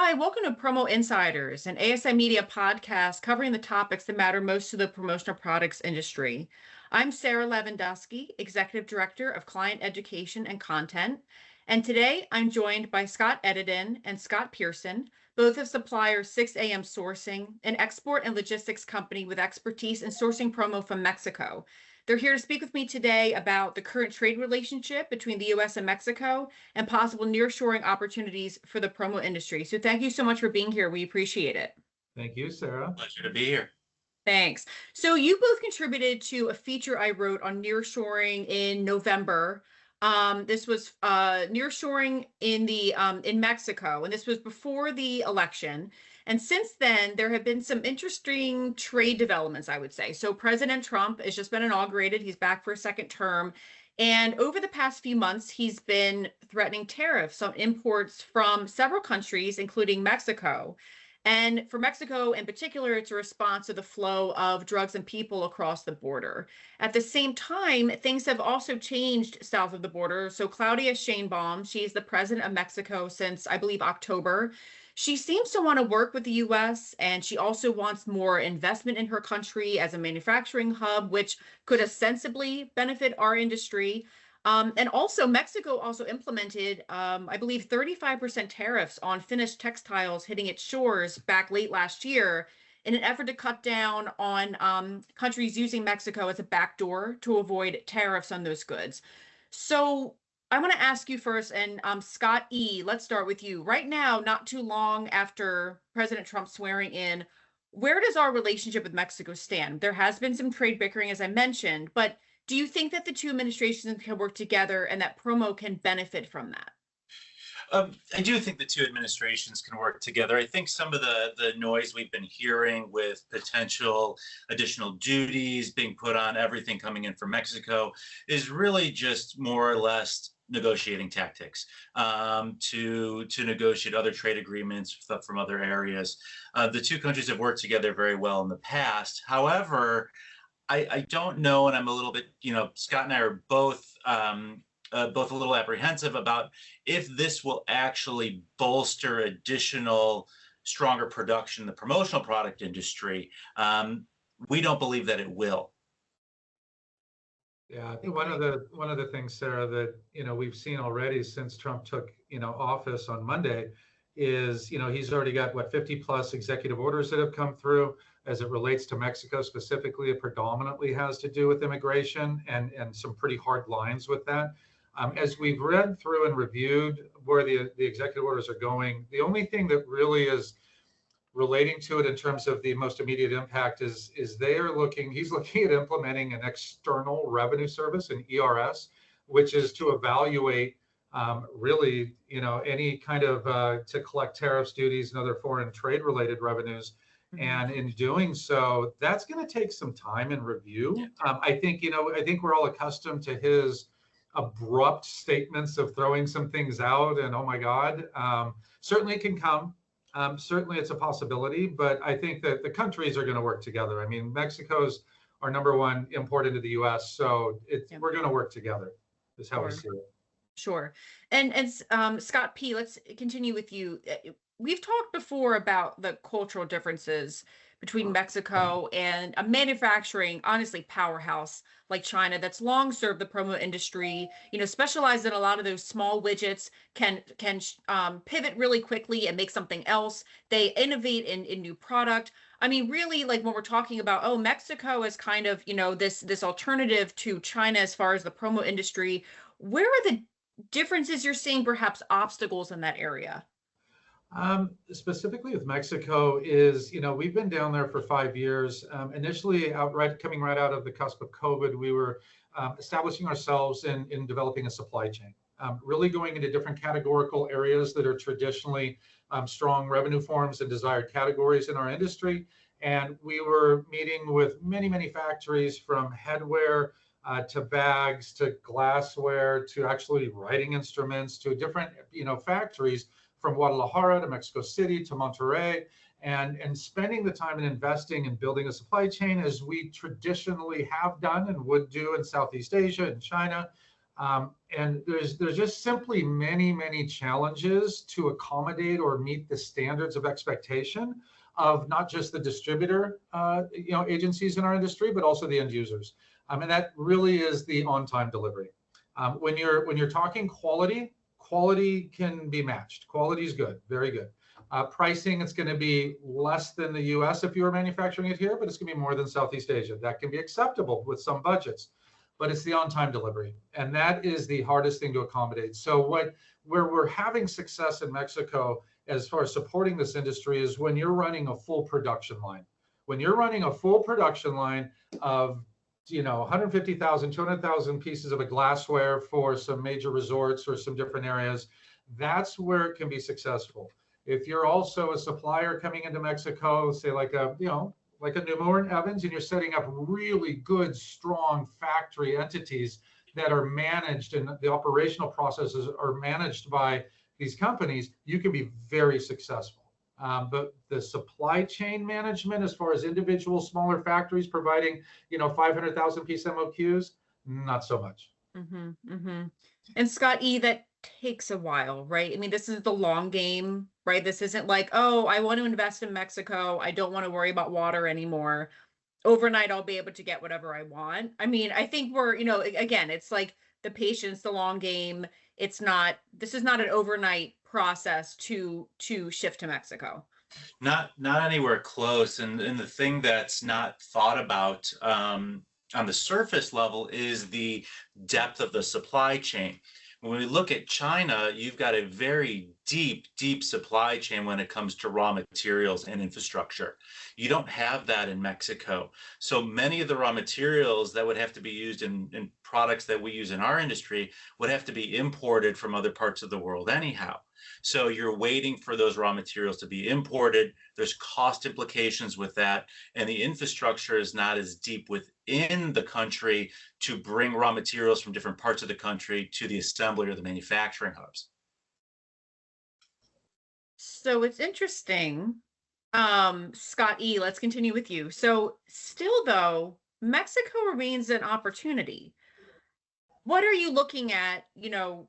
Hi, welcome to Promo Insiders, an ASI Media podcast covering the topics that matter most to the promotional products industry. I'm Sarah Lewandowski, Executive Director of Client Education and Content, and today I'm joined by Scott Edidin and Scott Pearson, both of Supplier 6am Sourcing, an export and logistics company with expertise in sourcing promo from Mexico. They're here to speak with me today about the current trade relationship between the US and Mexico and possible nearshoring opportunities for the promo industry. So thank you so much for being here. We appreciate it. Thank you, Sarah. Pleasure to be here. Thanks. So you both contributed to a feature I wrote on nearshoring in November. This was nearshoring in Mexico, and this was before the election. And since then, there have been some interesting trade developments, I would say. So President Trump has just been inaugurated. He's back for a second term. And over the past few months, he's been threatening tariffs on imports from several countries, including Mexico. And for Mexico in particular, it's a response to the flow of drugs and people across the border. At the same time, things have also changed south of the border. So Claudia Sheinbaum, she's the president of Mexico since, I believe, October. She seems to want to work with the US, and she also wants more investment in her country as a manufacturing hub, which could ostensibly benefit our industry. And also, Mexico also implemented, I believe, 35% tariffs on finished textiles hitting its shores back late last year in an effort to cut down on countries using Mexico as a backdoor to avoid tariffs on those goods. So I want to ask you first, and Scott E., let's start with you. Right now, not too long after President Trump swearing in, where does our relationship with Mexico stand? There has been some trade bickering, as I mentioned, but do you think that the two administrations can work together and that promo can benefit from that? I do think the two administrations can work together. I think some of the noise we've been hearing with potential additional duties being put on everything coming in from Mexico is really just more or less negotiating tactics to negotiate other trade agreements from other areas. The two countries have worked together very well in the past. However, I don't know, and I'm a little bit, Scott and I are both a little apprehensive about if this will actually bolster additional, stronger production in the promotional product industry. We don't believe that it will. Yeah, I think one of the things, Sarah, that we've seen already since Trump took office on Monday is he's already got 50 plus executive orders that have come through as it relates to Mexico specifically. It predominantly has to do with immigration and some pretty hard lines with that. As we've read through and reviewed where the executive orders are going, the only thing that really is relating to it in terms of the most immediate impact is he's looking at implementing an external revenue service, an ERS, which is to evaluate really, any kind of to collect tariffs, duties, and other foreign trade related revenues. And in doing so, that's going to take some time and review. I think we're all accustomed to his abrupt statements of throwing some things out and, oh my God, certainly it can come. Certainly it's a possibility, but I think that the countries are going to work together. I mean, Mexico's our number one import into the US. So we're going to work together is how we see it. Sure. And Scott P., let's continue with you. We've talked before about the cultural differences between Mexico and a manufacturing, honestly, powerhouse like China that's long served the promo industry, specialized in a lot of those small widgets, can pivot really quickly and make something else. They innovate in new product. I mean, really, like when we're talking about, Mexico is kind of, this alternative to China as far as the promo industry, where are the differences you're seeing, perhaps obstacles in that area? Specifically with Mexico is, we've been down there for 5 years. Initially, coming right out of the cusp of COVID, we were establishing ourselves in developing a supply chain, really going into different categorical areas that are traditionally strong revenue forms and desired categories in our industry. And we were meeting with many, many factories, from headwear to bags to glassware to actually writing instruments to different, factories, from Guadalajara to Mexico City to Monterrey, and spending the time and investing in building a supply chain as we traditionally have done and would do in Southeast Asia and China. And there's just simply many challenges to accommodate or meet the standards of expectation of not just the distributor agencies in our industry, but also the end users. And that really is the on-time delivery. When you're talking quality, quality can be matched. Quality is good, very good. Pricing, it's going to be less than the US if you were manufacturing it here, but it's going to be more than Southeast Asia. That can be acceptable with some budgets, but it's the on-time delivery. And that is the hardest thing to accommodate. So where we're having success in Mexico as far as supporting this industry is when you're running a full production line. When you're running a full production line of 150,000, 200,000 pieces of a glassware for some major resorts or some different areas, that's where it can be successful. If you're also a supplier coming into Mexico, say like a Pneumo and Evans, and you're setting up really good, strong factory entities that are managed and the operational processes are managed by these companies, you can be very successful. But the supply chain management, as far as individual smaller factories providing, 500,000 piece MOQs, not so much. Mm-hmm, mm-hmm. And Scott E., that takes a while, right? I mean, this is the long game, right? This isn't like, oh, I want to invest in Mexico. I don't want to worry about water anymore. Overnight, I'll be able to get whatever I want. I mean, I think we're, again, it's like the patience, the long game. This is not an overnight process to shift to Mexico. Not anywhere close. And the thing that's not thought about on the surface level is the depth of the supply chain. When we look at China, you've got a very deep supply chain when it comes to raw materials and infrastructure. You don't have that in Mexico. So many of the raw materials that would have to be used in products that we use in our industry would have to be imported from other parts of the world anyhow. So you're waiting for those raw materials to be imported. There's cost implications with that. And the infrastructure is not as deep within the country to bring raw materials from different parts of the country to the assembly or the manufacturing hubs. So it's interesting. Scott E., let's continue with you. So still though, Mexico remains an opportunity. What are you looking at, 2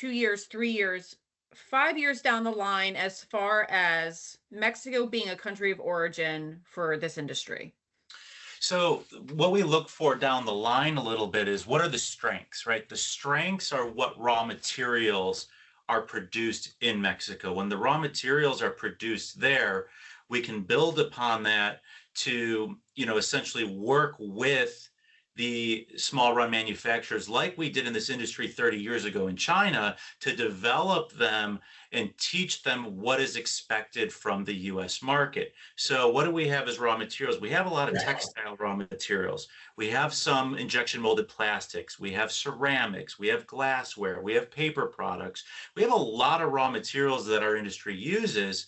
years, 3 years, 5 years down the line as far as Mexico being a country of origin for this industry? So what we look for down the line a little bit is what are the strengths, right? The strengths are what raw materials are produced in Mexico. When the raw materials are produced there, we can build upon that to, essentially work with the small run manufacturers like we did in this industry 30 years ago in China to develop them and teach them what is expected from the US market. So what do we have as raw materials? We have a lot of textile raw materials. We have some injection molded plastics. We have ceramics. We have glassware. We have paper products. We have a lot of raw materials that our industry uses.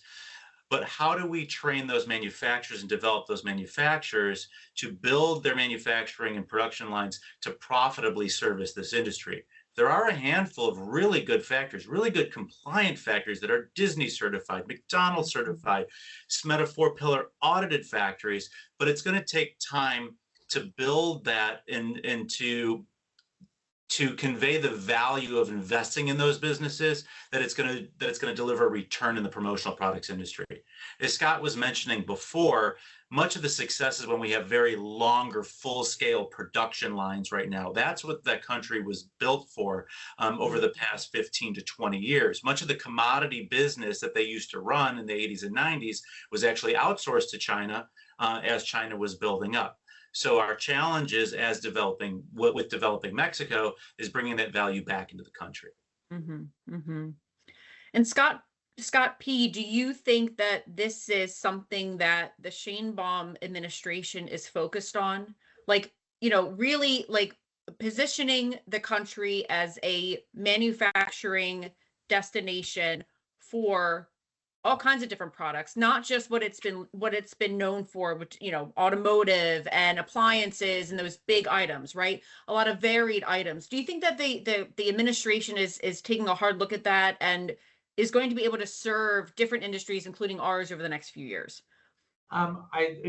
But how do we train those manufacturers and develop those manufacturers to build their manufacturing and production lines to profitably service this industry? There are a handful of really good factories, really good compliant factories that are Disney certified, McDonald's certified, SMETA 4-pillar audited factories, but it's going to take time to build that and to convey the value of investing in those businesses, that it's going to deliver a return in the promotional products industry. As Scott was mentioning before, much of the success is when we have very longer full-scale production lines right now. That's what that country was built for over the past 15 to 20 years. Much of the commodity business that they used to run in the 80s and 90s was actually outsourced to China as China was building up. So our challenge is, as developing Mexico, is bringing that value back into the country. Mm-hmm, mm-hmm. And Scott P., do you think that this is something that the Sheinbaum administration is focused on? Like, really like positioning the country as a manufacturing destination for all kinds of different products, not just what it's been known for, which, automotive and appliances and those big items, right? A lot of varied items. Do you think that the administration is taking a hard look at that and is going to be able to serve different industries, including ours, over the next few years?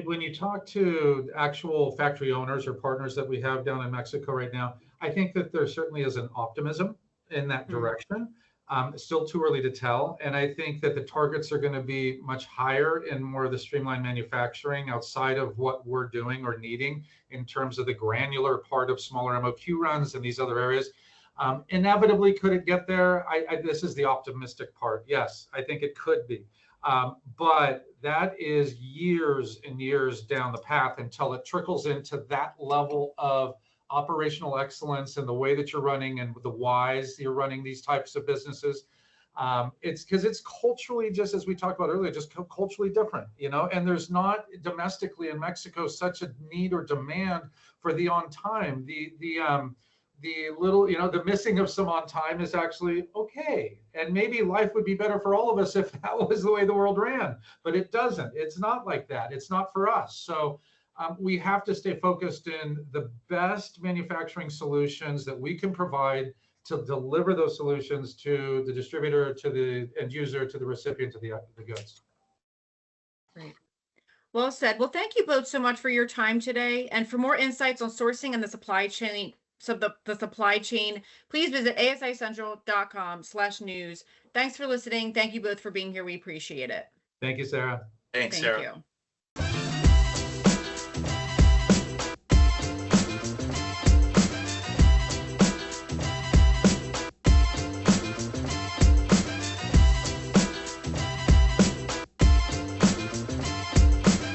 When you talk to actual factory owners or partners that we have down in Mexico right now, I think that there certainly is an optimism in that direction. It's still too early to tell. And I think that the targets are going to be much higher in more of the streamlined manufacturing outside of what we're doing or needing in terms of the granular part of smaller MOQ runs and these other areas. Inevitably, could it get there? This is the optimistic part. Yes, I think it could be. But that is years and years down the path until it trickles into that level of operational excellence and the way that you're running and the whys you're running these types of businesses. It's because it's culturally, just as we talked about earlier, just culturally different, and there's not domestically in Mexico such a need or demand for the on time. The little, the missing of some on time is actually okay. And maybe life would be better for all of us if that was the way the world ran, but it doesn't. It's not like that. It's not for us. So we have to stay focused in the best manufacturing solutions that we can provide to deliver those solutions to the distributor, to the end user, to the recipient of the goods. Great. Well said. Well, thank you both so much for your time today. And for more insights on sourcing and the supply chain, the supply chain, please visit asicentral.com/news. Thanks for listening. Thank you both for being here. We appreciate it. Thank you, Sarah. Thanks, Thank Sarah. you.